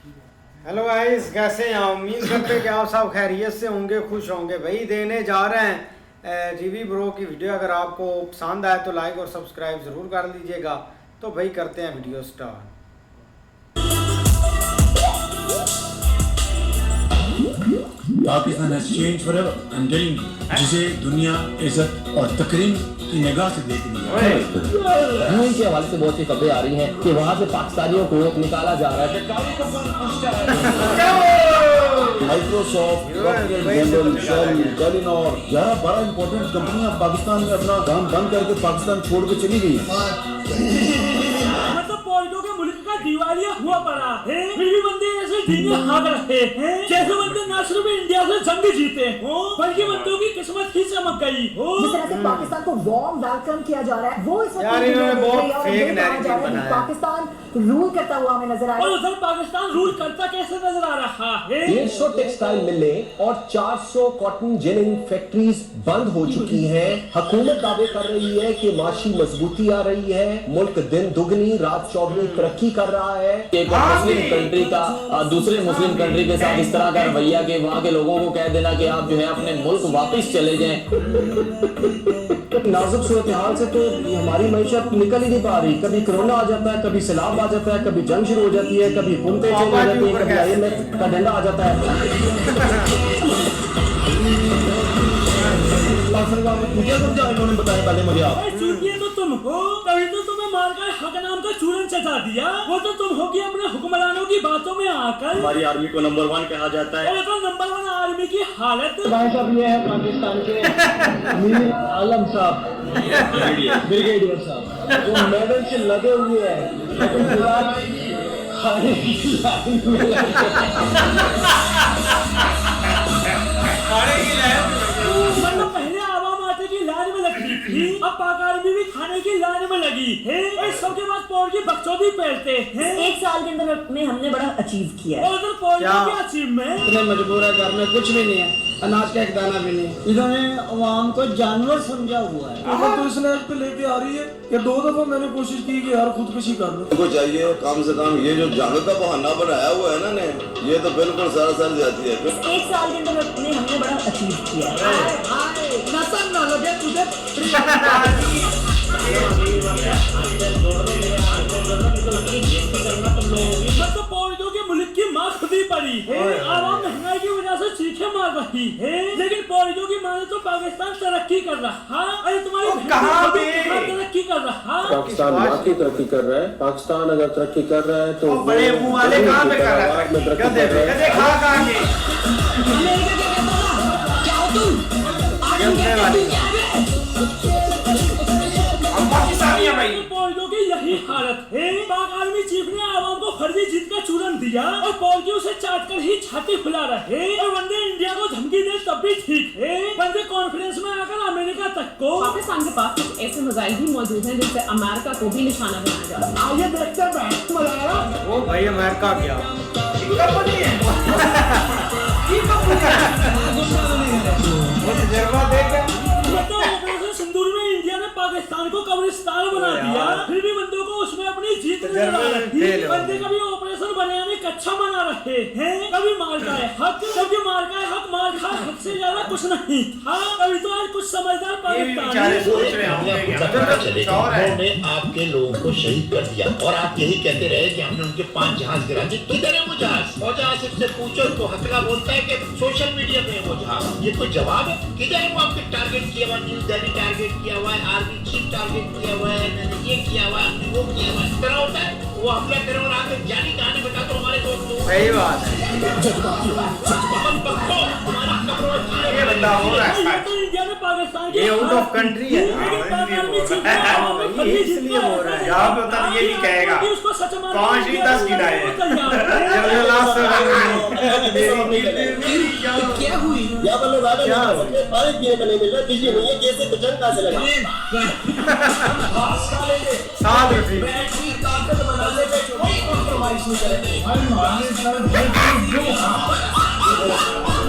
Hello guys, कैसे हैं? उम्मीद करते हैं कि आप सब खैरियत से होंगे, खुश होंगे। भाई देने जा रहे हैं जीवी ब्रो की वीडियो। अगर आपको पसंद आए तो लाइक और सब्सक्राइब ज़रूर कर लीजिएगा। तो भाई करते हैं video start. Pakistan has changed forever. I'm telling you. जिसे दुनिया इज्जत और तकरीम की निगाह से देख रही है। यूएई के हवाले से बहुत सी खबरें आ रही हैं कि वहाँ से पाकिस्तानियों को निकाला जा रहा है। माइक्रोसॉफ्ट, टेलीनॉर, 11-12 इंपॉर्टेंट कंपनियां पाकिस्तान में अपना काम बंद करके पाकिस्तान छोड़ के चली गई हैं। मतलब पॉइंटों के मुल्क का दिवालिया हुआ पड़ा है, फिर भी बंदे ऐसे दीने भाग रहे हैं जैसे बंदे न सिर्फ इंडिया से जंग जीते हो बल्कि बंदों की किस्मत ही चमक गई हो। जिस तरह से पाकिस्तान को वार्म वेलकम किया जा रहा है वो इस यार इन्होंने बहुत फेक नैरेटिव बनाया। पाकिस्तान रूल करता हुआ हमें नजर आ और रहा है। उधर पाकिस्तान रूल करता कैसे नजर आ रहा है? 150 टेक्सटाइल मिलें और 400 कॉटन जिनिंग फैक्ट्रीज बंद हो चुकी हैं। हुकूमत दावे कर रही है कि माशी मजबूती आ रही है, मुल्क दिन दुगनी रात चौगनी तरक्की कर रहा है। एक मुस्लिम कंट्री का दूसरे मुस्लिम कंट्री के साथ इस तरह का रवैया कि वहाँ के लोगों को कह देना कि आप जो है अपने मुल्क वापस चले जाएं। नाजुक सूरत हाल से तो हमारी मईशत निकल ही नहीं पा रही। कभी कोरोना आ जाता है, कभी सैलाब आ जाता है, कभी जंग शुरू हो जाती है, कभी हुकूमतें चेंज हो जाती है, कभी IMF का डंडा आ जाता है। इन्होंने बताया पहले मुझे आप चूतिए तो तुम हो, तभी तो तुम्हें मारकर हक नाम का चूरन चटा दिया। वो तो तुम हो कि अपने हुक्मरानों की बातों में आकर हमारी आर्मी को नंबर 1 कहा जाता है। और तो नंबर 1 आर्मी की हालत। भाई साहब ये है पाकिस्तान के मीर आलम साहब, ब्रिगेडियर साहब, वो मेडल से लगे हुए हैं लेकिन फिलहाल खाने की लाइन में मतलब पहले आवाम आटे की लाइन में लगती थी, अब पाक आर्मी भी खाने की लाइन में लगी है। इस सब के बाद पौड़ की बकचोदी पहनते हैं। एक साल के अंदर में हमने बड़ा अचीव किया है। और उधर पौड़ का क्या अचीवमेंट? इतने मजबूर है, घर में कुछ भी नहीं है, अनाज का एक दाना भी नहीं। इन्होंने अवाम को जानवर समझा हुआ है। तो इस लाइन पे लेके आ रही है कि 2 दफा मैंने कोशिश की कि यार खुदकुशी कर लो। उनको चाहिए कम से कम ये जो जंग का बहाना बनाया हुआ है ना ने, ये तो बिल्कुल सरासर जाती है। एक साल के अंदर में हमने बड़ा अचीव किया है। नसन ना लगे तुझे। तो पौड़ियों के मुल्क की माँ खुदी पड़ी है। आवाम महंगाई की वजह से चीखें मार रही है, लेकिन पौड़ियों की माने तो पाकिस्तान तरक्की कर रहा। अरे तुम्हारी कहाँ पे तरक्की कर रहा? पाकिस्तान वाकई तरक्की कर रहा है। पाकिस्तान अगर तरक्की कर रहा है तो बड़े मुंह वाले कहाँ पे कर रहा है? गधे पे गधे खा खा के पौड़ियों की यही हालत है। पाक आर्मी चीफ ने आवाम को फर्जी जीत का चूरन दिया और पौड़ियों उसे चाट कर ही छाती फुला रहे। और बंदे इंडिया को धमकी दे तब भी ठीक है, बंदे कॉन्फ्रेंस में आकर अमेरिका तक को। पाकिस्तान के पास कुछ ऐसे मिसाइल भी मौजूद हैं जिससे अमेरिका को भी निशाना बनाया जा रहा है। आइए देखते हैं। वो भाई अमेरिका क्या वो तजर्बा देगा। तो ऑपरेशन सिंदूर में इंडिया ने पाकिस्तान को कब्रिस्तान बना दिया, फिर भी बंदों को उसमें अपनी जीत नजर आ रही है। बंदे कभी ऑपरेशन बनाने कच्चा बना रहे हैं, कभी मार का है हक, कभी मार का है हक, मार का हक से ज्यादा कुछ नहीं था। कभी तो आज कुछ समझदार पाकिस्तानी सोच रहे उन्होंने आपके लोगों को शहीद कर दिया और आप यही कहते रहे कि हमने उनके 5 जहाज गिरा दिए। किधर है वो जहाज? और जहाज से पूछो तो हकला बोलता है कि सोशल मीडिया पे वो जहाज। ये कोई जवाब है? किधर है वो? आपके टारगेट किया हुआ, न्यूज़ दैनिक टारगेट किया हुआ है, आर्मी चीफ टारगेट किया हुआ है, मैंने ये किया हुआ है, वो किया हुआ है। इस तरह होता है वो हमला करे और आगे जानी कहानी बता दो हमारे दोस्तों। सही बात है। ये बंदा हो रहा है तो इंडिया ने पाकिस्तान ये आउट ऑफ कंट्री है, इसलिए हो रहा है। यहाँ पे होता ये नहीं कहेगा 5 ही 10 गिनाए क्या हुई? या बल्ले पानी पीने का नहीं मिल रहा, बिजली नहीं है, कैसे तो जंग कहाँ से लगा? 7 रुपये ताकत बनाने पे कोई कॉम्प्रोमाइज नहीं करेंगे।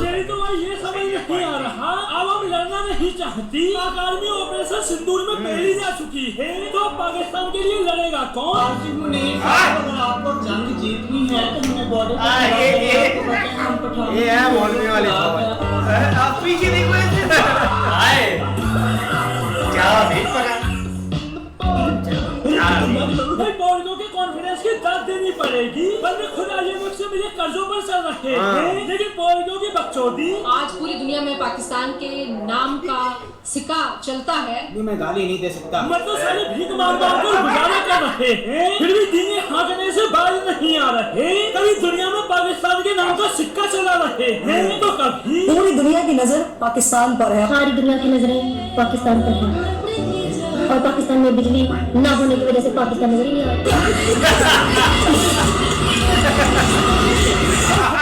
मेरी तो तुम्हें ये समझ नहीं आ रहा, अब हम लड़ना नहीं चाहती। पाक आर्मी ऑपरेशन सिंदूर में पहली जा चुकी है, तो पाकिस्तान के लिए लड़ेगा कौन? अगर आपको जंग जीतनी है तो हमें बॉर्डर ये है मौलवी वाली खबर। आप पीछे देखो क्या नहीं पता। भाई पौड़ियों के कॉन्फिडेंस की दाद देनी पड़ेगी, बंदे खुद IMF से मिले कर्जों पर चल रहे हैं, लेकिन पौड़ियों की बकचोदी। आज पूरी दुनिया में पाकिस्तान के नाम का सिक्का चलता है। मैं गाली नहीं दे सकता। मतलब सारे भीख मार कर गुजारा कर रहे हैं, फिर भी दीने हाँकने से बाज नहीं आ रहे। कभी दुनिया में पाकिस्तान के नाम का सिक्का चला रहे हैं, तो कभी पूरी दुनिया की नजर पाकिस्तान पर है। सारी दुनिया की नजरें पाकिस्तान पर हैं और पाकिस्तान में बिजली ना होने की वजह से पाकिस्तान नजर ही नहीं आता।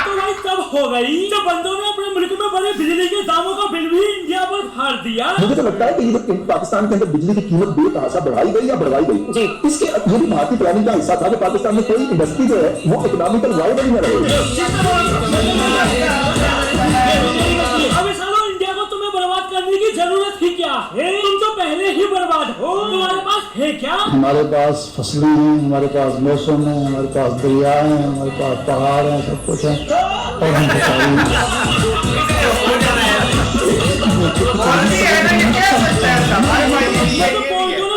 तो भाई तब हो गई जब बंदों ने अपने मुल्क में बड़े बिजली के दामों का बिल भी इंडिया पर फाड़ दिया। मुझे तो लगता है कि ये पाकिस्तान के अंदर बिजली की कीमत बेतहाशा बढ़ाई गई या बढ़वाई गई जी। इसके ये भी भारतीय प्लानिंग का हिस्सा था कि पाकिस्तान में कोई इंडस्ट्री जो है वो इकोनॉमिकल वाइबल में रहे। अबे सालो, इंडिया को तुम्हें बर्बाद करने की जरूरत ही क्या है? तुम तो पहले ही बर्बाद हो। तुम्हारे पास है क्या? हमारे पास फसलें हैं, हमारे पास मौसम है, हमारे पास दरिया हैं, हमारे पास पहाड़ हैं, सब कुछ है। और हम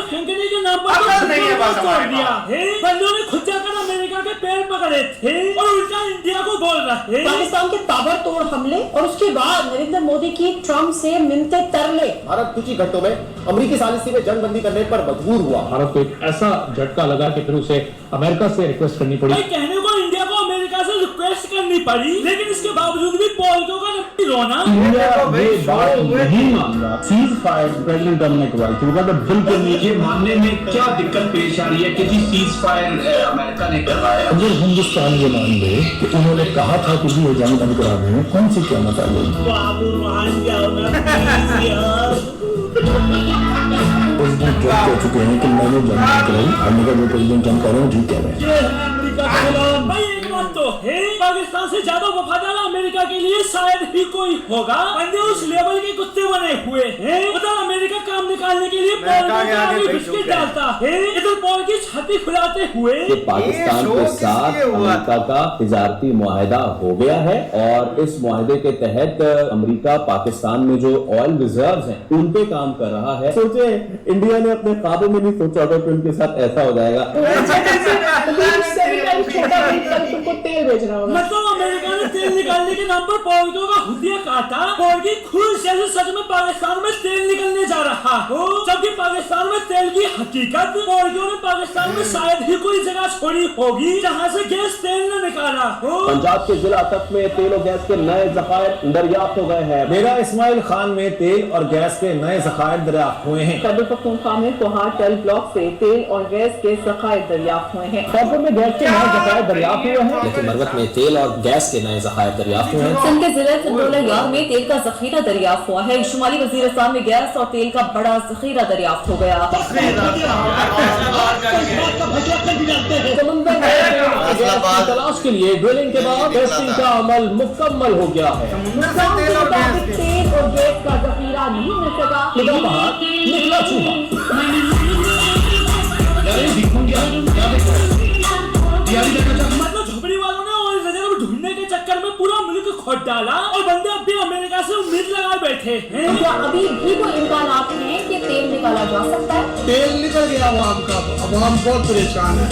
फेंकने के नाम पर तोड़ दिया है। बंदों ने खुद जाकर अमेरिका के पैर पकड़े थे और उल्टा इंडिया को बोल रहे। पाकिस्तान के ताबड़तोड़ हमले और उसके बाद नरेंद्र मोदी की ट्रम्प से मिलते तरले। भारत कुछ ही घंटों में अमेरिकी सालिसी में जंगबंदी करने पर मजबूर हुआ। भारत को एक ऐसा झटका लगा कि फिर उसे अमेरिका से रिक्वेस्ट करनी पड़ी। कहने को इंडिया को अमेरिका से रिक्वेस्ट करनी पड़ी, लेकिन इसके बावजूद भी पॉलिटिक्स का नट्टी रोना। इंडिया ये बात नहीं मान रहा। सीज फायर प्रेसिडेंट ट्रम्प ने करवाई थी, वो बिल्कुल नीचे मानने में क्या दिक्कत पेश आ रही है कि जी सीज फायर अमेरिका ने करवाया। अगर हिंदुस्तान ये मान ले कि उन्होंने कहा था कि ये जंग बंद करा दें, कौन सी क्या मत आ गई? प्रेसिडेंट ट्रम्प कह चुके हैं कि मैंने जंग नहीं कराई। अमेरिका जो प्रेसिडेंट ट्रम्प कह रहे हैं ठीक कह रहे हैं। भाई एक बात तो है, पाकिस्तान से ज्यादा वफादार अमेरिका के लिए शायद ही कोई होगा। बंदे उस लेवल के कुत्ते बने हुए हैं। उधर अमेरिका काम निकालने के लिए बिस्किट डालता है, इधर पॉल की छाती फुलाते हुए। पाकिस्तान के साथ अमेरिका का तिजारती मुआहदा हो गया है और इस मुआहदे के तहत अमेरिका पाकिस्तान में जो ऑयल रिजर्व्स हैं उन पे काम कर रहा है। सोचे इंडिया ने अपने ख्वाबों में नहीं सोचा था कि उनके साथ ऐसा हो जाएगा। तुमको तेल बेच रहा होगा। मतलब अमेरिका ने तेल निकालने के नाम पर पौधों का हुदिया काटा। पौध की खुद से सच में पाकिस्तान में तेल निकलने जा रहा हो, जबकि पाकिस्तान में तेल की हकीकत पौधों ने पाकिस्तान में शायद ही कोई जगह छोड़ी होगी जहाँ से गैस तेल न निकाला हो। पंजाब के जिला तक में तेल और गैस के नए जखायर दरियाफ्त हो गए हैं। मेरा इस्माइल खान में तेल और गैस के नए जखायर दरियाफ्त हुए हैं। खैबर पख्तूनख्वा में कोहार टेल ब्लॉक से तेल और गैस के जखायर दरियाफ्त हुए हैं। खैबर में गैस के नए जखायर दरियाफ्त हुए हैं, लेकिन मरवत में तेल और गैस के नए जखायर दरियाफ्त हुए हैं। सिंध के जिले चंदोला में तेल का जखीरा दरियाफ्त हुआ है। शुमाली वजीरिस्तान में गैस और तेल का बड़ा जखीरा दरियाफ्त हो गया। समुंदर में तलाश के लिए ड्रिलिंग के बाद टेस्टिंग का अमल मुकम्मल हो गया है। तेल और गैस का जखीरा नहीं मिल सका, निकला बाहर, निकला मतलब झोपड़ी वालों ने और जगह ढूंढने के चक्कर में पूरा मुल्क खोद डाला और बंदे अब भी अमेरिका से उम्मीद लगाए बैठे हैं। क्या अभी भी कोई इम्कानात हैं कि तेल निकाला जा सकता है? तेल निकल गया अवाम का, अवाम बहुत परेशान है।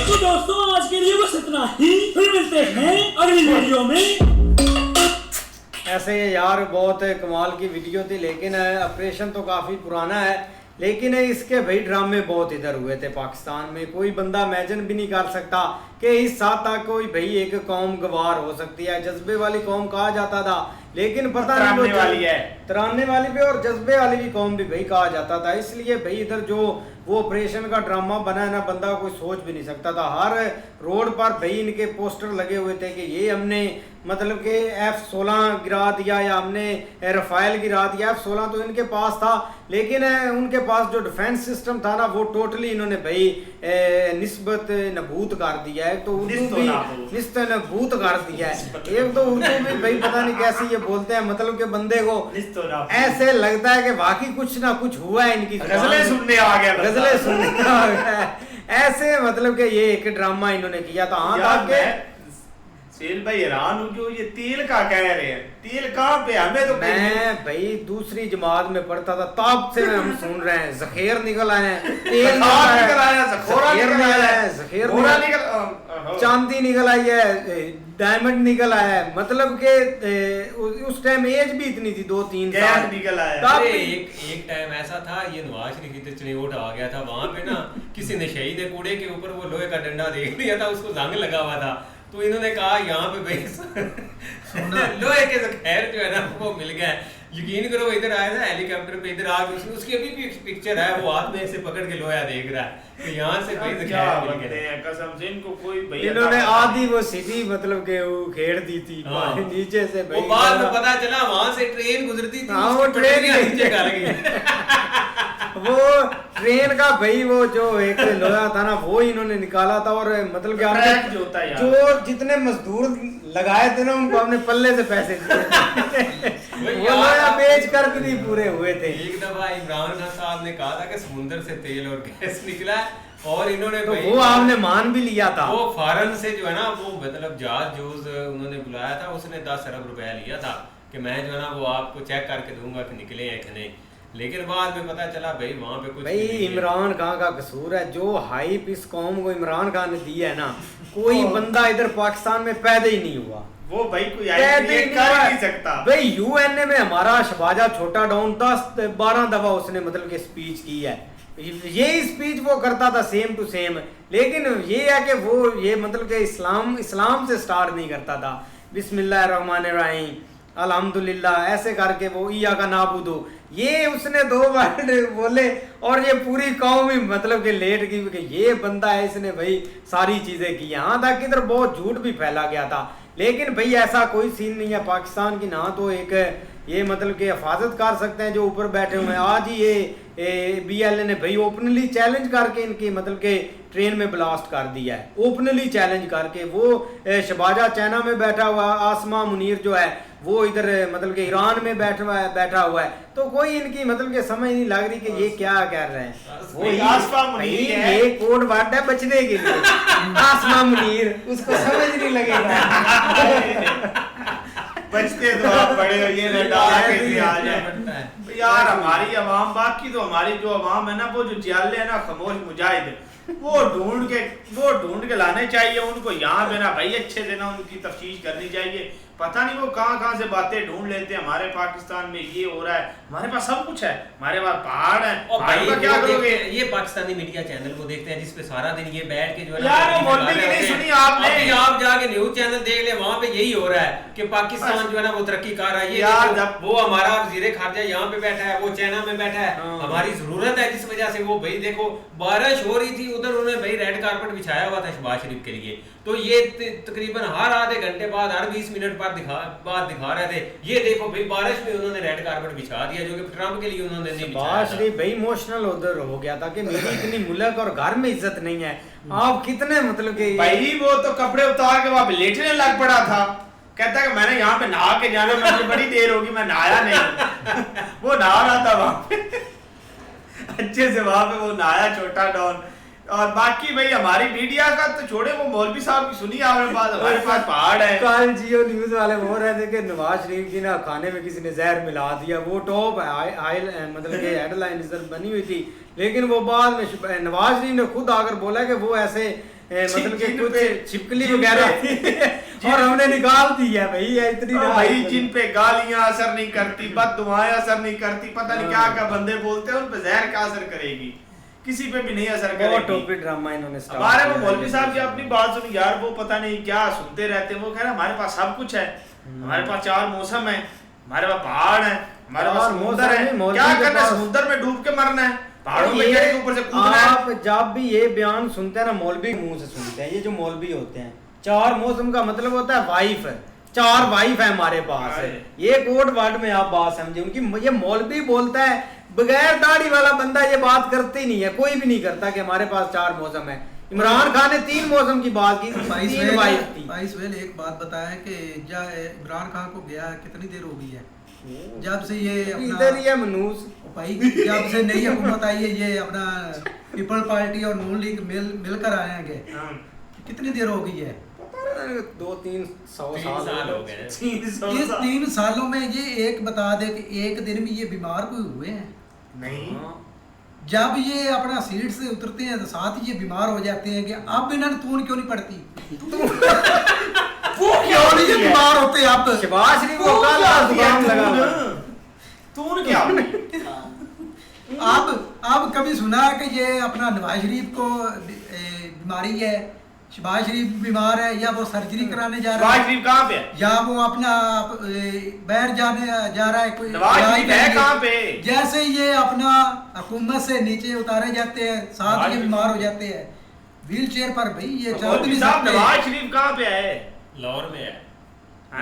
तो दोस्तों आज के लिए बस इतना ही, फिर मिलते हैं अगली वीडियो में। ऐसे ये यार बहुत कमाल की वीडियो थी, लेकिन ऑपरेशन तो काफ़ी पुराना है, लेकिन इसके भाई ड्रामे बहुत इधर हुए थे पाकिस्तान में। कोई बंदा इमेजिन भी नहीं कर सकता कि इस साथ तक कोई भाई एक कौम गवार हो सकती है। जज्बे वाली कौम कहा जाता था, लेकिन पता नहीं वो वाली है, तराने वाली भी और जज्बे वाली भी कौम भी भाई कहा जाता था। इसलिए भाई इधर जो वो ऑपरेशन का ड्रामा बना है ना, बंदा कोई सोच भी नहीं सकता था। हर रोड पर भाई इनके पोस्टर लगे हुए थे कि ये हमने मतलब कि F-16 गिरा दिया या हमने रफ़ाइल गिरा दिया। F-16 तो इनके पास था, लेकिन उनके पास जो डिफेंस सिस्टम था ना वो टोटली इन्होंने भाई निस्बत नबूत कर दिया है। तो उर्दू भी निस्त नबूत कर दिया है। एक तो उर्दू भी भाई पता नहीं कैसे ये बोलते हैं, मतलब कि बंदे को ऐसे लगता है कि वाकई कुछ ना कुछ हुआ है इनकी गजलें सुनने आ गया, गजलें सुनने आ गया ऐसे, मतलब कि ये एक ड्रामा इन्होंने किया था। हाँ ताकि सेल भाई हैरान हूँ जो ये तेल का कह रहे हैं, तेल कहाँ पे हमें तो मैं भाई दूसरी जमात में पढ़ता था तब से हम सुन रहे हैं जखेर निकल आए हैं, तेल निकल आया, जखोरा निकल आया है, जखेर निकल, चांदी निकल आई है, डायमंड निकल आया है। मतलब के उस टाइम एज भी इतनी थी 2-3 साल निकल आया। एक टाइम ऐसा था ये नवाज शरीफ की चनियोट आ गया था वहां पे ना, किसी ने शहीद कूड़े के ऊपर वो लोहे का डंडा देख लिया था, उसको जंग लगा हुआ था, तो इन्होंने कहा यहाँ पे भाई लोहे के खैर जो है ना वो मिल गया। यकीन करो इधर आया था हेलीकॉप्टर पे, इधर आके उसकी अभी भी पिक्चर है, वो हाथ में से पकड़ के लोहा देख रहा है कि यहाँ से भाई क्या बनते हैं कसम से इनको कोई भैया। इन्होंने आधी वो सिटी मतलब के वो घेर दी थी नीचे से भाई, वो बाद में पता चला वहां से ट्रेन गुजरती थी, वो ट्रेन नीचे कर गई वो ट्रेन का भाई वो जो एक लोहा था ना वो इन्होंने निकाला था। और मतलब कि हमने जो जितने मजदूर लगाए थे ना उनको हमने पल्ले से पैसे दिए वो लोहा बेच कर भी नहीं पूरे हुए थे। एक दफा इमरान खान साहब ने कहा था कि समुद्र से तेल और गैस निकला और इन्होंने तो वो आपने मान भी लिया था। वो फॉरेन से जो है ना वो मतलब जहाज जो उन्होंने बुलाया था उसने 10 अरब रुपया लिया था कि मैं जो है ना वो आपको चेक करके दूंगा कि निकले हैं कि नहीं, लेकिन बाद में पता चला भाई वहां पे कुछ भाई इमरान खान का कसूर है। जो हाइप इस कौम को इमरान खान ने दी है ना, कोई बंदा इधर पाकिस्तान में पैदा ही नहीं हुआ। वो भाई कोई कर नहीं सकता। भाई यूएनए में हमारा शहबाजा छोटा डाउन 10-12 दफा उसने मतलब कि स्पीच की है, यही स्पीच वो करता था सेम टू सेम। लेकिन ये है कि वो ये मतलब कि इस्लाम से स्टार्ट नहीं करता था, बिस्मिल्लाहिर्रहमानिर्रहीम अल्हम्दुलिल्लाह ऐसे करके वो ईया का नाबुदो, ये उसने 2 बार बोले और ये पूरी कौम ही मतलब कि लेट गई कि ये बंदा है, इसने भाई सारी चीजें की। यहाँ तक इधर बहुत झूठ भी फैला गया था, लेकिन भाई ऐसा कोई सीन नहीं है पाकिस्तान की। ना तो एक ये मतलब कि हिफाजत कर सकते हैं जो ऊपर बैठे हुए हैं। आज ही ये BLA ने भाई ओपनली चैलेंज करके इनकी मतलब कि ट्रेन में ब्लास्ट कर दिया है, ओपनली चैलेंज करके। वो शहबाजा चाइना में बैठा हुआ, आसमा मुनीर जो है वो इधर मतलब कि ईरान में बैठा हुआ है। तो कोई इनकी मतलब कि समझ नहीं लग रही कि ये क्या कर रहे हैं। वो ये कोड वर्ड है बचने के लिए आसमा मुनीर, उसको समझ नहीं लगेगा बचते तो आप बड़े हो, ये यार हमारी अवाम, बाकी तो हमारी जो अवाम है ना वो जो जाले है ना खामोश मुजाहिद, वो ढूंढ के लाने चाहिए उनको यहाँ पे ना भाई अच्छे से ना उनकी तफ्तीश करनी चाहिए। पता नहीं वो कहाँ से बातें ढूंढ लेते हैं। हमारे पाकिस्तान में ये हो रहा है, हमारे पास सब कुछ है, हमारे पास पहाड़ है, पहाड़ का क्या करोगे। ये पाकिस्तानी मीडिया चैनल को देखते हैं जिसपे सारा दिन ये बैठ के जो है यार वो मौलवी की नहीं सुनी आपने, आप जाके न्यूज चैनल देख ले, वहाँ पे यही हो रहा है कि पाकिस्तान जो है ना वो तरक्की कर रहा है। ये वो हमारा वजीर खारजा यहाँ पे बैठा है, वो चाइना में बैठा है, हमारी जरूरत है जिस वजह से वो भाई देखो बारिश हो रही थी उधर, उन्होंने भाई रेड कारपेट बिछाया हुआ था शहबाज शरीफ के लिए। तो ये तकरीबन हर आधे घंटे बाद, हर 20 मिनट बाद दिखा रहे थे, ये देखो भाई बारिश में उन्होंने रेड कारपेट बिछा दिया जो कि ट्रम्प के लिए उन्होंने नहीं बिछाया था। भाई इमोशनल उधर हो गया था कि मेरी इतनी मुल्क और घर में इज्जत नहीं है, आप कितने मतलब कि भाई वो तो कपड़े उतार के वहां लेटने लग पड़ा था, कहता कि मैंने यहाँ पे नहा के जाना, मुझे बड़ी देर होगी, मैं नहाया नहीं वो नहा रहा था वहां पे अच्छे से, वहां पे वो नहाया छोटा डॉन। और बाकी भाई हमारी मीडिया का तो छोड़े, वो मौलवी साहब की सुनिए आपने बात, हमारे पास पहाड़ है। कल जियो न्यूज वाले बोल रहे थे कि नवाज शरीफ की ना खाने में किसी ने जहर मिला दिया, वो टॉप मतलब कि हेडलाइन बनी हुई थी। लेकिन वो बाद में नवाज शरीफ ने खुद आकर बोला कि वो ऐसे मतलब कि कुछ छिपकली वगैरह और हमने निकाल दी है भाई, इतनी भाई जिन पे गालियां असर नहीं करती, बददुआएं असर नहीं करती, पता नहीं क्या क्या बंदे बोलते हैं, उन पे जहर क्या असर करेगी, किसी पे भी नहीं असर करेगी। ड्रामा इन्होंने हमारे वो मौलवी साहब की अपनी बात सुनी यार, वो पता नहीं क्या सुनते रहते हैं। वो कह रहे हमारे पास सब कुछ है, हमारे पास 4 मौसम है, हमारे पास पहाड़ है, हमारे पास समुद्र है, क्या करना है, समुद्र में डूब के मरना है, पहाड़ों में चढ़ के ऊपर से कूदना है। आप जब भी ये बयान सुनते हैं ना मौलवी मुंह से सुनते हैं, ये जो मौलवी होते हैं, 4 मौसम का मतलब होता है वाइफ, 4 वाइफ है हमारे पास है। ये कोड वर्ड में आप बात समझे उनकी। ये मौलवी बोलता है, बगैर दाढ़ी वाला बंदा ये बात करते ही नहीं है, कोई भी नहीं करता कि हमारे पास 4 मौसम है। इमरान खान ने 3 मौसम की बात की, 3 वाइफ थी। भाई सुहेल एक बात बताया कि इमरान खान को गया कितनी देर हो गई है जब से ये इधर ही है मनूस भाई, जब से नई हुकूमत आई है, ये अपना पीपल पार्टी और नून लीग मिलकर आए हैं, कितनी देर हो गई है? 2-3 साल हो गए। ये 3 सालों में ये एक बता दे कि एक दिन में ये बीमार कोई हुए हैं? नहीं। जब ये अपना सीट से उतरते हैं तो साथ ही ये बीमार हो जाते हैं कि अब इन्हें तून क्यों नहीं पड़ती? वो क्यों नहीं ये बीमार होते? अब शबाश शरीफ को जुकाम लगा, तून क्या? अब कभी सुना कि ये अपना नवाज शरीफ को बीमारी है, शहबाज शरीफ बीमार है, या वो सर्जरी कराने जा रहा है? नवाज शरीफ कहाँ पे है? या वो अपना बाहर जाने जा रहा है कोई? नवाज शरीफ है कहाँ पे? जैसे ये अपना हुकूमत से नीचे उतारे जाते हैं, साथ ये बीमार हो जाते हैं व्हील चेयर पर। भाई ये चल नहीं सकते। नवाज शरीफ कहाँ पे है? लाहौर में है।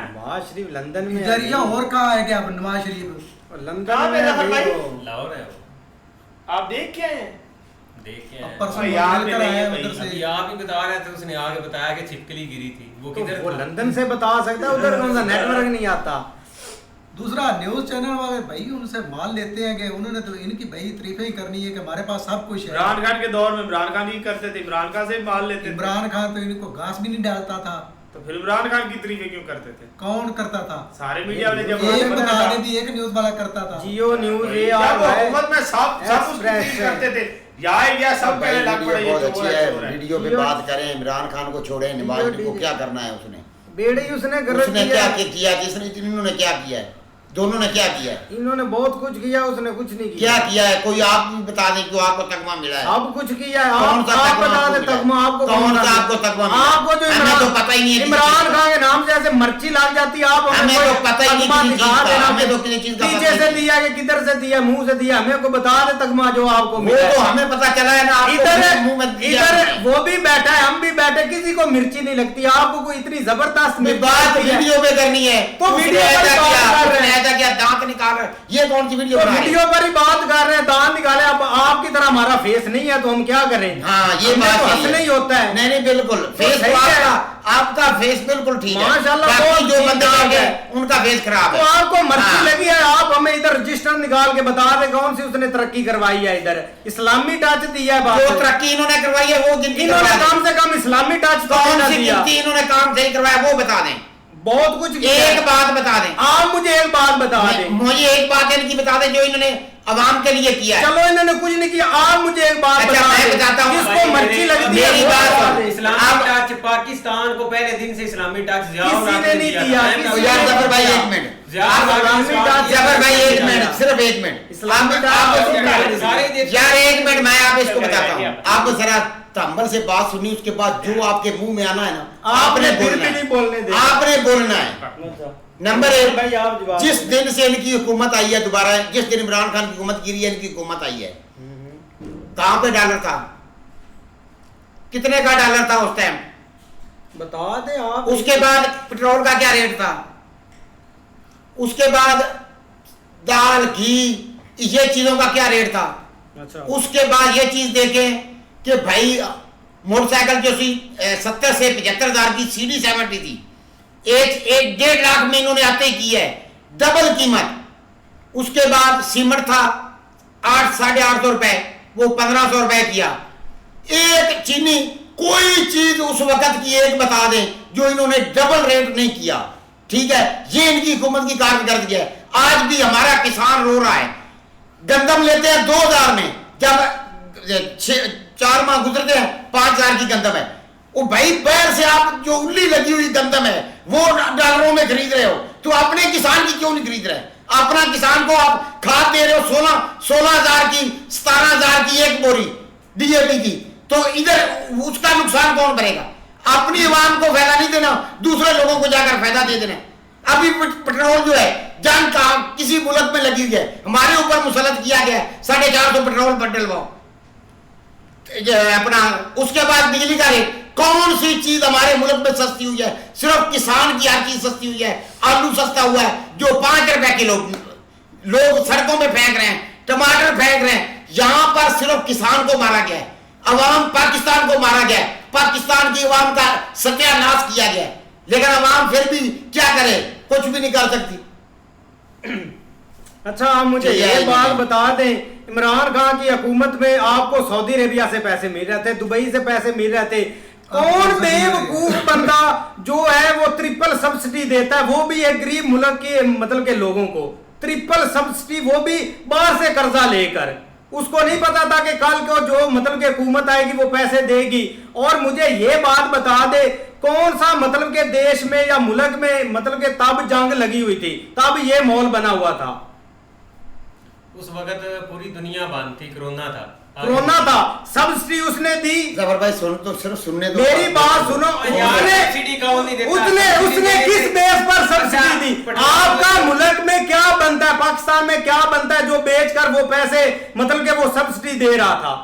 नवाज शरीफ लंदन में जरिया और कहाँ है क्या? नवाज शरीफ लंदन में है, लाहौर है। आप देख के आए? देख के याद नहीं है। अभी आप ही बता रहे थे, उसने आगे बताया कि छिपकली गिरी थी। वो किधर? वो लंदन से बता सकता है, उधर कौन सा नेटवर्क नहीं आता। दूसरा न्यूज चैनल वाले भाई उनसे माल लेते हैं कि उन्होंने तो इनकी भाई तारीफें ही करनी है कि हमारे पास सब कुछ है। इमरान खान के दौर में इमरान खान ही करते थे, इमरान खान से माल लेते थे। इमरान खान तो इनको घास भी नहीं डालता था, तो फिर इमरान खान की तारीफें क्यों करते थे? कौन करता था? सारे मीडिया वाले। जब एक बता दे भी एक न्यूज वाला करता था। जियो न्यूज ये हुकूमत में सब कुछ करते थे। या सब कहने लग पड़े ये बहुत अच्छी है। वीडियो पे बात करें, इमरान खान को छोड़े, नवाज शरीफ को क्या करना है? उसने उसने क्या किया? इन्होंने क्या किया है? दोनों ने क्या किया है? इन्होंने बहुत कुछ किया, उसने कुछ नहीं किया। क्या किया है? कोई आप भी बता दें जो आपको तगमा मिला है। सब कुछ किया है। कौन सा बता दे तगमा आपको, कौन सा आपको तगमा मिला? आपको जो हमें तो पता ही नहीं है। इमरान खान के नाम से ऐसे मर्ची लग जाती है। आप हमें तो पता ही नहीं हमें तो किसी चीज का पीछे से दिया कि किधर से दिया, मुंह से दिया, हमें को बता दे तगमा जो आपको मिला। वो तो हमें पता चला है ना। इधर वो भी बैठा है, हम भी बैठे, किसी को मिर्ची नहीं लगती। आपको कोई इतनी जबरदस्त बात वीडियो पे करनी है तो वीडियो क्या दांत निकाल रहे? ये कौन सी वीडियो? वीडियो पर ही बात कर रहे हैं, दांत निकाले। अब आपकी तरह हमारा फेस नहीं है तो हम क्या करें? हाँ ये बात हंसना ही होता है। नहीं बिल्कुल फेस आपका फेस बिल्कुल ठीक है माशाल्लाह। जो बंदे उनका फेस खराब है। तो आपको मर्जी लगी है, आप हमें इधर रजिस्टर निकाल के बता दे कौन सी उसने तरक्की करवाई है। इधर इस्लामी टच दिया है। जो तरक्की इन्होंने करवाई है वो इन्होंने कम से कम इस्लामी टच कौन सी गिनती इन्होंने काम सही करवाया वो बता दें। बहुत कुछ। एक बात बता दें आप मुझे एक बात बता दें। मुझे एक बात इनकी बता दें जो इन्होंने अवाम के लिए किया है। चलो इन्होंने कुछ नहीं किया, आप मुझे एक बात अच्छा मैं बताता हूँ जिसको मर्जी लगती है। मेरी बात इस्लामी टच पाकिस्तान को पहले दिन से इस्लामी टच किसी ने नहीं दिया। जफर भाई एक मिनट, जफर भाई एक मिनट, सिर्फ एक मिनट। इस्लामी टच यार एक मिनट मैं आप इसको बताता हूँ। आपको जरा तंबल से बात सुनी, उसके बाद जो आपके मुंह में आना है ना आपने बोलना, आपने बोलना है। नंबर 1, जिस दिन से इनकी हुकूमत आई है दोबारा, जिस दिन इमरान खान की हुकूमत गिरी है, इनकी हुकूमत आई है, कहां पे डॉलर था? कितने का डॉलर था उस टाइम? बता दे आप। उसके बाद पेट्रोल का क्या रेट था? उसके बाद दाल घी ये चीजों का क्या रेट था? अच्छा। उसके बाद ये चीज देखें कि भाई मोटरसाइकिल जो सी 70 से 75 हजार की CD 70 थी, 1.5 लाख में इन्होंने आते ही की है, डबल कीमत। उसके बाद सीमेंट था 800-850 रुपए, वो 1500 रुपए किया। एक चीनी कोई चीज उस वक्त की एक बता दें जो इन्होंने डबल रेट नहीं किया। ठीक है, ये इनकी हुकूमत की कारकर्दगी है। आज भी हमारा किसान रो रहा है। गंदम लेते हैं 2000 में, जब 4 माह गुजरते हैं 5000 की गंदम है। वो भाई पैर से आप जो उल्ली लगी हुई गंदम है वो डॉलरों में खरीद रहे हो, तो अपने किसान की क्यों नहीं खरीद रहे? अपना किसान को आप खाद दे रहे हो 16,000 की, 17,000 की एक बोरी DAP की, तो इधर उसका नुकसान कौन भरेगा? अपनी आवाम को फायदा नहीं देना, दूसरे लोगों को जाकर फायदा दे देना। अभी पेट्रोल जो है जान का किसी मुल्क में लगी हुई है, हमारे ऊपर मुसलत किया गया 450 पेट्रोल पर डलवाओ अपना। उसके बाद बिजली का रेट कौन सी चीज हमारे मुल्क में सस्ती हुई है? सिर्फ किसान की हर चीज सस्ती हुई है। आलू सस्ता हुआ है जो 5 रुपए किलो लोग सड़कों में फेंक रहे हैं, टमाटर फेंक रहे हैं। यहां पर सिर्फ किसान को मारा गया है, अवाम पाकिस्तान को मारा गया है, पाकिस्तान की अवाम का सत्यानाश किया गया है। लेकिन अवाम फिर भी क्या करे, कुछ भी नहीं कर सकती। अच्छा, आप मुझे ये बात बता दें, इमरान खान की हुकूमत में आपको सऊदी अरेबिया से पैसे मिल रहे थे, दुबई से पैसे मिल रहे थे। कौन बेवकूफ बंदा जो है वो ट्रिपल सब्सिडी देता है, वो भी एक गरीब मुल्क के मतलब के लोगों को ट्रिपल सब्सिडी, वो भी बाहर से कर्जा लेकर। उसको नहीं पता था कि कल को जो मतलब के हुकूमत आएगी वो पैसे देगी। और मुझे ये बात बता दे, कौन सा मतलब के देश में या मुल्क में मतलब के तब जंग लगी हुई थी, तब ये मॉल बना हुआ था? उस वक्त पूरी दुनिया बंद थी, कोरोना था। सब्सिडी उसने दी। जबर भाई सुन तो, सिर्फ सुनने दो, मेरी बात सुनो। उसने किस बेस पर सब्सिडी दी? आपका मुल्क में क्या बनता है, पाकिस्तान में क्या बनता है जो बेचकर वो पैसे मतलब के वो सब्सिडी दे रहा था?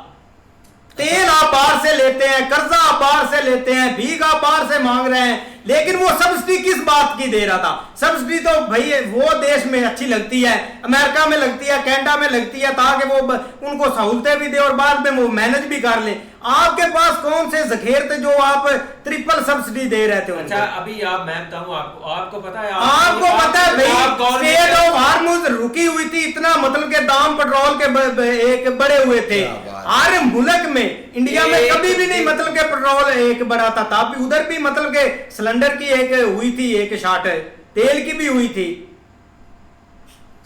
तेल आप बाहर से लेते हैं, कर्जा आप बाहर से लेते हैं, भीख आप बाहर से मांग रहे हैं, लेकिन वो सब्सिडी किस बात की दे रहा था? सब्सिडी तो भाई वो देश में अच्छी लगती है, अमेरिका में लगती है, कनाडा में लगती है, ताकि वो उनको सहूलतें भी दे और बाद में वो मैनेज भी कर ले। आपके पास कौन से जखेर थे जो आप ट्रिपल सब्सिडी दे रहे थे? अच्छा, अभी आप, मैं बताऊं आपको पता है, आपको पता है भाई, स्टेट ऑफ हार्मुज रुकी हुई थी, इतना मतलब के दाम पेट्रोल के एक बढ़े हुए थे। हर मुल्क में, इंडिया में कभी भी नहीं मतलब के पेट्रोल एक बढ़ा था, तब भी उधर भी मतलब के सिलेंडर की एक हुई थी, एक शार्ट तेल की भी हुई थी।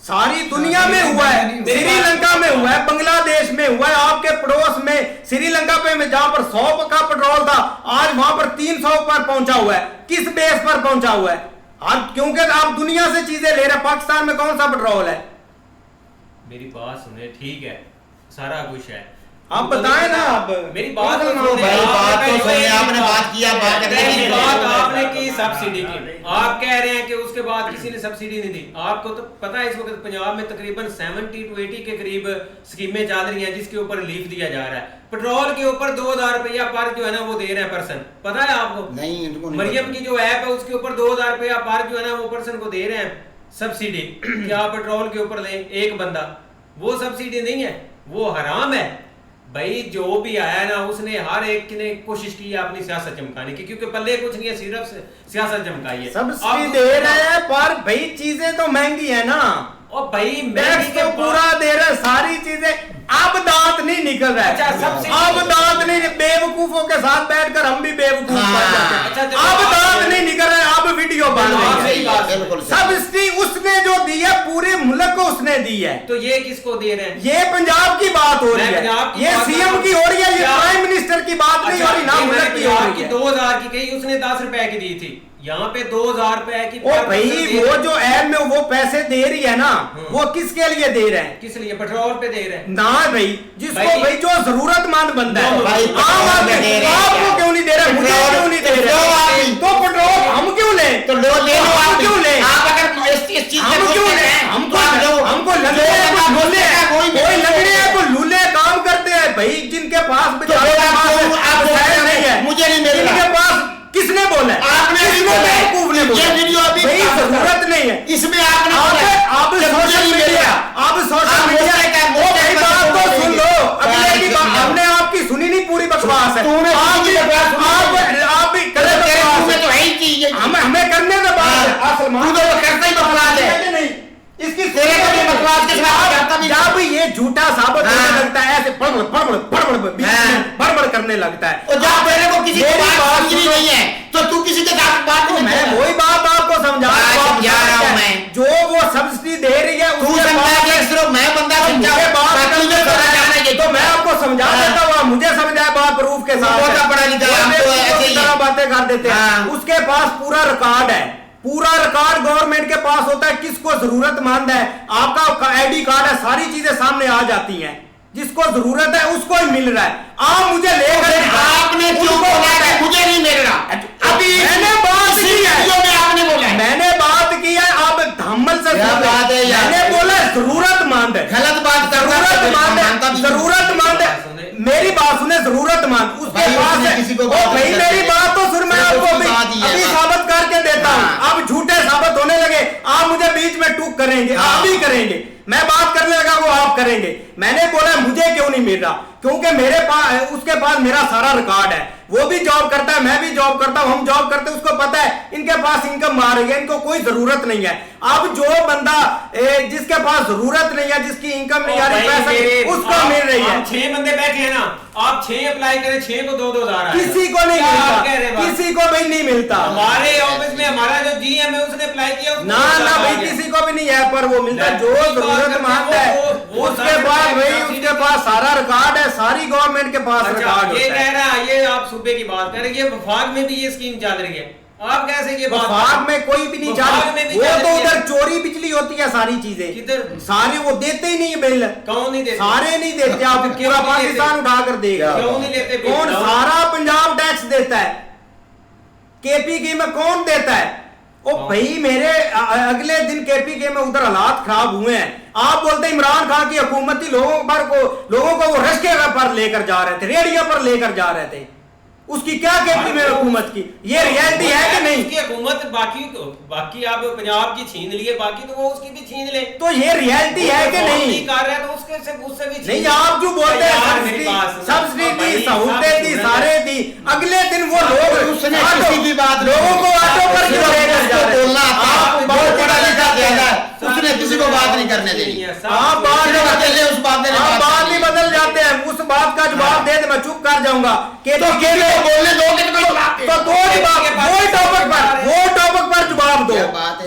सारी दुनिया में हुआ है, श्रीलंका में हुआ है, बांग्लादेश में हुआ है, आपके पड़ोस में श्रीलंका पे में जहां पर 100 का पेट्रोल था, आज वहां पर 300 पर पहुंचा हुआ है। किस बेस पर पहुंचा हुआ है? आज क्योंकि आप दुनिया से चीजें ले रहे हैं। पाकिस्तान में कौन सा पेट्रोल है? मेरी बात सुने, ठीक है, सारा कुछ है, आप बताएं ना। आप मेरी बात तो सुनिए, आपने बात किया, बात आपने की सब्सिडी की, आप कह रहे हैं कि उसके बाद किसी ने सब्सिडी नहीं दी। आपको तो पता है इस वक्त पंजाब में तकरीबन 70 to 80 के करीब स्कीमें चल रही हैं जिसके ऊपर रिलीफ दिया जा रहा है। पेट्रोल के ऊपर 2000 रुपया पर जो है ना वो दे रहे हैं पर्सन, पता है आपको? नहीं, मरियम की जो ऐप है उसके ऊपर 2000 रुपया पर जो है ना वो पर्सन को दे रहे हैं सब्सिडी कि आप पेट्रोल के ऊपर लें एक बंदा। वो सब्सिडी नहीं है, वो हराम है भाई। जो भी आया ना उसने हर एक ने कोशिश की है अपनी सियासत चमकाने की, क्योंकि पल्ले कुछ नहीं है, सिर्फ सियासत चमकाई है। सब्सिडी दे रहे हैं पर भाई चीजें तो महंगी है ना। और भाई टैक्स तो पूरा दे रहे, सारी चीजें। अब दांत नहीं निकल रहा है, अब दांत नहीं, बेवकूफों के साथ बैठकर हम भी बेवकूफ बन जाते हैं। अब दांत नहीं निकल रहा है, अब वीडियो बन रही है। सब्सिडी उसने जो दी है पूरे मुल्क को उसने दी है। तो ये किसको दे रहे हैं? ये पंजाब की बात हो रही है, ये सीएम की हो रही है, ये प्राइम मिनिस्टर की बात नहीं हो रही, ना मुल्क की हो रही है। 2000 की कही, उसने 10 रुपए की दी थी, यहाँ पे 2000 रुपए की। ओ भाई वो जो ऐप में वो पैसे दे रही है ना, वो किसके लिए दे रहे हैं? किस लिए? पेट्रोल पे दे रहे हैं ना भाई, जिसको भाई जो जरूरतमंद बंदा है। आपको क्यों नहीं दे रहे? मुझे क्यों नहीं दे रहे? तो पेट्रोल हम क्यों ले? तो लो ले लो, आप क्यों ले? आप अगर इस चीज हम क्यों ले? हमको लग रहा है कोई लंगड़े हैं, कोई लूले काम करते हैं भाई, जिनके पास नहीं है। मुझे नहीं मिल रहा। जिनके पास किसने बोला? आपने बेवकूफ ने बोला। ये वीडियो अभी जरूरत नहीं है इसमें। आपने अब सोशल मीडिया, अब सोशल मीडिया बात तो सुन लो। अगले की बात हमने आपकी सुनी नहीं, पूरी बकवास है। आप भी करे तो है ही चीज, हमें करने में बात करता ही बकवास है नहीं। इसकी बकवास के साथ जब ये झूठा साबित होने लगता है, ऐसे बड़बड़ करने लगता है। और जब तेरे को किसी की बात समझनी नहीं है तो तू किसी के साथ बात नहीं। मैं वही बात आपको समझा रहा हूं मैं। जो वो सब्सिडी दे रही है तू समझा, सिर्फ मैं बंदा समझा, तो मैं आपको समझा देता हूँ, मुझे समझाया बात प्रूफ के साथ। पढ़ा लिखा बातें कर देते हैं। उसके पास पूरा रिकॉर्ड है, पूरा रिकॉर्ड गवर्नमेंट के पास होता है, किसको जरूरतमंद है, आपका आईडी कार्ड है, सारी चीजें सामने आ जाती हैं। जिसको जरूरत है उसको ही मिल रहा है। आप मुझे लेकर आपने क्यों बोला है मुझे नहीं मिल रहा? अभी मैंने बात की है, आपने बोला, मैंने बात की है, आप धम्मल से मैंने बोला जरूरतमंद है, गलत बात कर जरूरतमंद, मेरी बात सुने, जरूरतमंद उसके भाई पास उसने है। किसी को ओ बात भाई नहीं मेरी करते। बात तो सुन, मैं सिर्फ आपको उसकी बात ही है अभी ना। साबित करके देता हूँ। हाँ। अब झूठे साबित होने लगे, आप मुझे बीच में टूक करेंगे, आप भी करेंगे। मैं बात करने लगा वो आप करेंगे। मैंने बोला मुझे क्यों नहीं मिल रहा, क्योंकि मेरे पास उसके पास मेरा सारा रिकॉर्ड है, वो भी जॉब करता है, मैं भी जॉब करता हूं, हम जॉब करते हैं, उसको पता है इनके पास इनकम आ रही है, इनको कोई जरूरत नहीं है। अब जो बंदा जिसके पास जरूरत नहीं है, जिसकी इनकम नहीं आ रही, पैसा उसको मिल रही है। 6 बंदे बैठे हैं ना, आप 6 अप्लाई करें, 6 को 2-2 किसी को नहीं मिलता, किसी को भी नहीं मिलता। हमारे ऑफिस में हमारा जो जीएम है उसने अप्लाई किया, ना भाई किसी को भी नहीं है, पर वो मिलता जो जरूरतमंद है उसके बाद भाई उसके पास सारा रिकॉर्ड है, सारी गवर्नमेंट के पास रिकॉर्ड ये होता है। कह रहा है, ये आप सूबे की बात कर रहे हैं, ये वफाक में भी ये स्कीम चल रही है, आप कैसे ये बात वफाक में कोई भी नहीं वफाक में भी वो चल तो रही है। उधर चोरी बिजली होती है, सारी चीजें किधर सारे वो देते ही नहीं है बिल। कौन नहीं देते? सारे नहीं देते, आप क्यों पूरा नहीं देते? पाकिस्तान उठा कर देगा। क्यों नहीं लेते बिल? कौन? सारा पंजाब टैक्स देता है, केपीके में कौन देता है? ओ भाई मेरे अगले दिन केपीके में उधर हालात खराब हुए हैं, आप बोलते इमरान खान की हुकूमत थी, लोगों को वो रश्के पर लेकर जा रहे थे, रेडियो पर लेकर जा रहे थे, उसकी क्या केपी में हुकूमत की? ये रियलिटी है कि नहीं? उसकी हुकूमत बाकी आप पंजाब की छीन लिए, बाकी तो वो उसकी भी छीन ले, तो ये रियलिटी है कि नहीं? कर रहा है तो उससे भी नहीं, आप जो बोलते हैं सब्सिडी दी, सहूलतें दी, सारे दी, अगले दिन वो लोग उसने किसी की बात लोगों को ऑटो पर क्यों लेकर जा रहे हैं? बोलना आप बहुत पढ़ा लिखा ज्यादा, उसने किसी को बात नहीं करने देनी। आप बात उस बात ही बदल जाते हैं, उस बात का जवाब दे दे, मैं चुप कर जाऊंगा। बोलने तो दो जवाब, वही टॉपिक पर जवाब दो,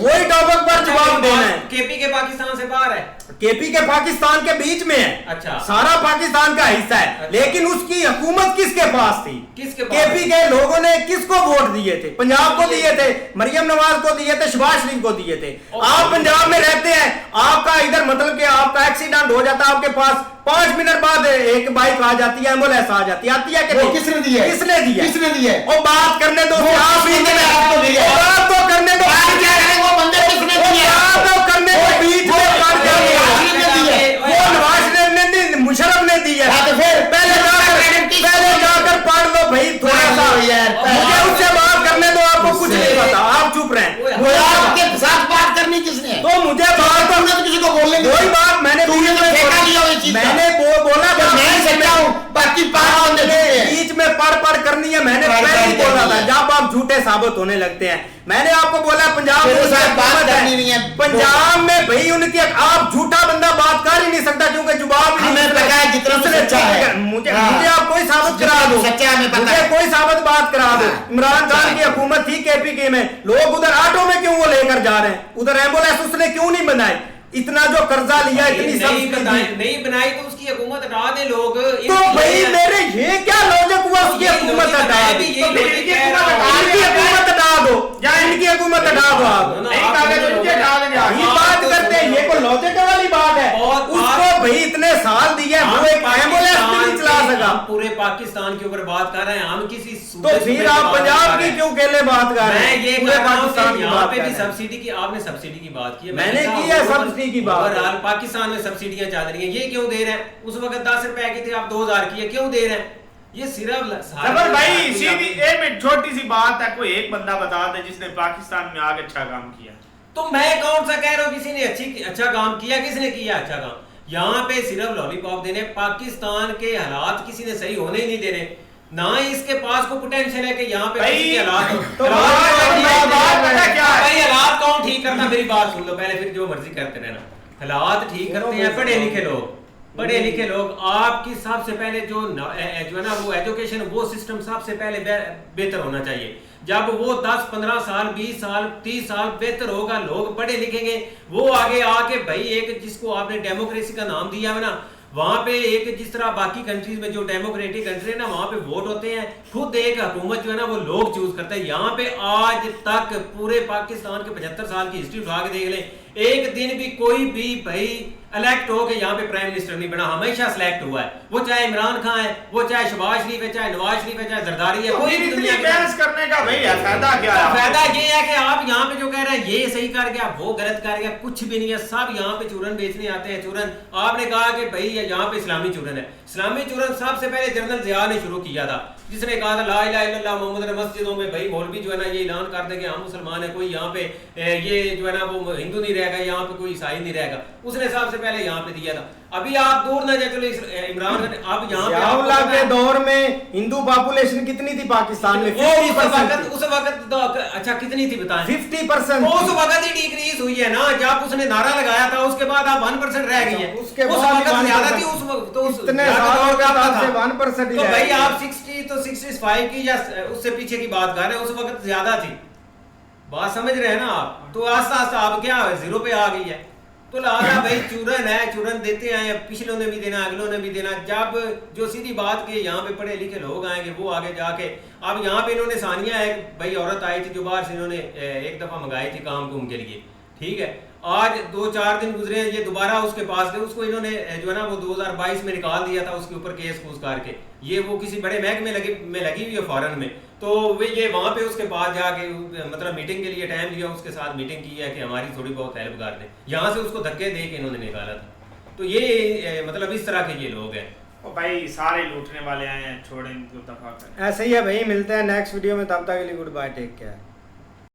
वही टॉपिक पर जवाब देना है। केपी के पाकिस्तान से बाहर है, केपी के पाकिस्तान के बीच में है। अच्छा, सारा पाकिस्तान का हिस्सा है। अच्छा। लेकिन उसकी हुकूमत किसके पास थी? किसके पास? केपी के लोगों ने किसको वोट दिए थे? पंजाब को दिए थे, मरियम नवाज को दिए थे, शहबाज शरीफ को दिए थे। आप पंजाब में रहते हैं, आपका इधर मतलब कि आपका एक्सीडेंट हो जाता है, आपके पास 5 मिनट बाद एक बाइक आ जाती है, एम्बुलेंस आ जाती है, आती है कि नहीं? किसने दी है? किसने दी है? किसने दी है? और बात करने दो, आपको दी है, बात तो करने दो, वो बंदे किसने दी है? बात तो करने दो, बीच में बात करने दो। वो नवाज शरीफ ने दी, मुशर्रफ ने दी है, तो फिर पहले जाकर पढ़ लो भाई थोड़ा सा, मुझे उससे बात करने दो, आपको कुछ नहीं पता, आप चुप रहे। आपके साथ बात करनी किसने? तो मुझे बात तो किसी को बोलने कोई बात मैंने मैंने बोला मैं सच्चा हूं, बाकी बीच में पढ़ करनी है, मैंने पहले ही बोला था। जब आप झूठे साबित होने लगते हैं, मैंने आपको बोला पंजाब में बात करनी नहीं है, पंजाब में भाई उनकी, आप झूठा बंदा बात कर ही नहीं सकता, क्योंकि जवाब हमें पता है जितना सच्चा है। मुझे आप कोई साबित करा दो, सच्चा हमें पता मुझे है, कोई साबित बात करा दो। इमरान खान की हुकूमत थी केपीके में, लोग उधर ऑटो में क्यों वो लेकर जा रहे हैं? उधर एम्बुलेंस उसने क्यों नहीं बनाई? इतना जो कर्जा लिया, इतनी नहीं बनाई तो उसकी हुकूमत हटा दे लोग। तो भाई मेरे ये क्या लॉजिक हुआ? उसकी हुकूमत हटा दो, इनकी हुकूमत हटा दो, या इनकी हुकूमत हटा दो, आप बात करते हैं, ये कोई लॉजिक वाली बात है? उसको भाई इतने साल दिए, वो एक एम्बुलेंस भी नहीं चला सका। पूरे पाकिस्तान के ऊपर बात कर रहे हैं हम, किसी तो फिर आप पंजाब की क्यों केले बात कर रहे हैं? मैं ये कह रहा हूं कि यहाँ पे भी सब्सिडी की, आपने सब्सिडी की बात की है, मैंने की है सब्सिडी की बात। ओवरऑल पाकिस्तान में सब्सिडियां चल रही हैं, ये क्यों दे रहे हैं? उस वक्त 10 रुपए की थी, आप 2000 की है, क्यों दे रहे हैं? ये सिर्फ जबर भाई सीधी एक छोटी सी बात है, कोई एक बंदा बता दे जिसने पाकिस्तान में आगे अच्छा काम किया। तो मैं कौन सा कह रहा हूँ किसी ने अच्छा काम किया? किसने किया अच्छा काम? यहाँ पे सिर्फ लॉलीपॉप देने, पाकिस्तान के हालात किसी ने सही होने ही नहीं दे रहे, ना इसके पास को पोटेंशियल है कि यहाँ पे हालात कौन ठीक करना? मेरी बात सुन लो पहले, फिर जो मर्जी करते रहना। हालात ठीक करते हैं पढ़े लिखे लोग, पढ़े लिखे लोग। आपकी सबसे पहले जो है ना वो एजुकेशन, वो सिस्टम सबसे पहले बेहतर होना चाहिए। जब वो 10, 15 साल, 20 साल, 30 साल बेहतर होगा, लोग पढ़े लिखेंगे, वो आगे आके भाई एक जिसको आपने डेमोक्रेसी का नाम दिया है ना, वहां पे एक जिस तरह बाकी कंट्रीज में जो डेमोक्रेटिक कंट्री है ना, वहां पे वोट होते हैं, खुद एक हुकूमत जो है ना वो लोग चूज करते हैं। यहाँ पे आज तक पूरे पाकिस्तान के 75 साल की हिस्ट्री उठा के देख लें, एक दिन भी कोई भी भाई इलेक्ट हो के यहाँ पे प्राइम मिनिस्टर नहीं बना, हमेशा सिलेक्ट हुआ है। वो चाहे इमरान खान है, वो चाहे शहबाज शरीफ है, चाहे नवाज शरीफ है, चाहे जरदारी है, कोई भी दुनिया में बहस करने का भैया फायदा क्या है? फायदा ये है कि आप यहाँ पे जो कह रहे हैं ये सही कर गया, वो गलत कर गया, कुछ भी नहीं है। सब यहाँ पे चूरन बेचने आते हैं। चूरन आपने कहा कि भाई यहाँ पे इस्लामी चूरन है। इस्लामी चूरन सबसे पहले जनरल जिया ने शुरू किया था, जिसने कहा था ला इलाहा इल्लल्लाह मोहम्मद, मस्जिदों में भाई मौलवी जो है ना ये ऐलान कर देंगे हम मुसलमान है, कोई यहाँ पे ये जो है ना वो हिंदू नहीं रहेगा, यहाँ पे कोई ईसाई नहीं रहेगा। उसने सबसे पहले यहाँ पे दिया था। अभी आप दूर ना जाए, चलो इमरान खान अब यहाँ पे के दौर में हिंदू पॉपुलेशन कितनी थी पाकिस्तान में? 50%। उस वक्त अच्छा कितनी थी बताएं? 50%। उस वक्त ही डिक्रीज हुई है ना, जब उसने नारा लगाया था, उसके बाद आप 1% रह गई है। उसके उस वक्त ज्यादा थी, उस वक्त तो इतने सालों का था 1% ही। तो भाई आप 60 तो 65 की या उससे पीछे की बात कर रहे हैं, उस वक्त ज्यादा थी। बात समझ रहे हैं ना आप? तो आस्ता आस्ता आप क्या जीरो पे आ गई है। तो लिहाजा भाई चूरन है, चूरन देते आए, पिछलों ने भी देना, अगलों ने भी देना। जब जो सीधी बात के यहाँ पे पढ़े लिखे लोग आएंगे वो आगे जाके, अब यहाँ पे इन्होंने सानिया एक भाई औरत आई थी जो बाहर से इन्होंने एक दफा मंगाई थी काम कुम के लिए, ठीक है। आज 2-4 दिन गुजरे, ये दोबारा उसके पास गए, उसको इन्होंने जो है ना वो 2022 में निकाल दिया था, उसके ऊपर केस कूस करके। ये वो किसी बड़े महकमे लगी हुई है फॉरेन में, तो वे ये वहाँ पे उसके पास जाके मतलब मीटिंग के लिए टाइम लिया, उसके साथ मीटिंग की है कि हमारी थोड़ी बहुत हेल्प कर दें। यहाँ से उसको धक्के दे के इन्होंने निकाला था। तो ये मतलब इस तरह के ये लोग हैं। ओ भाई सारे लूटने वाले आए हैं, छोड़ें इनको दफा करें। ऐसे ही है भाई, मिलते हैं नेक्स्ट वीडियो में, तब तक के लिए गुड बाय, टेक केयर।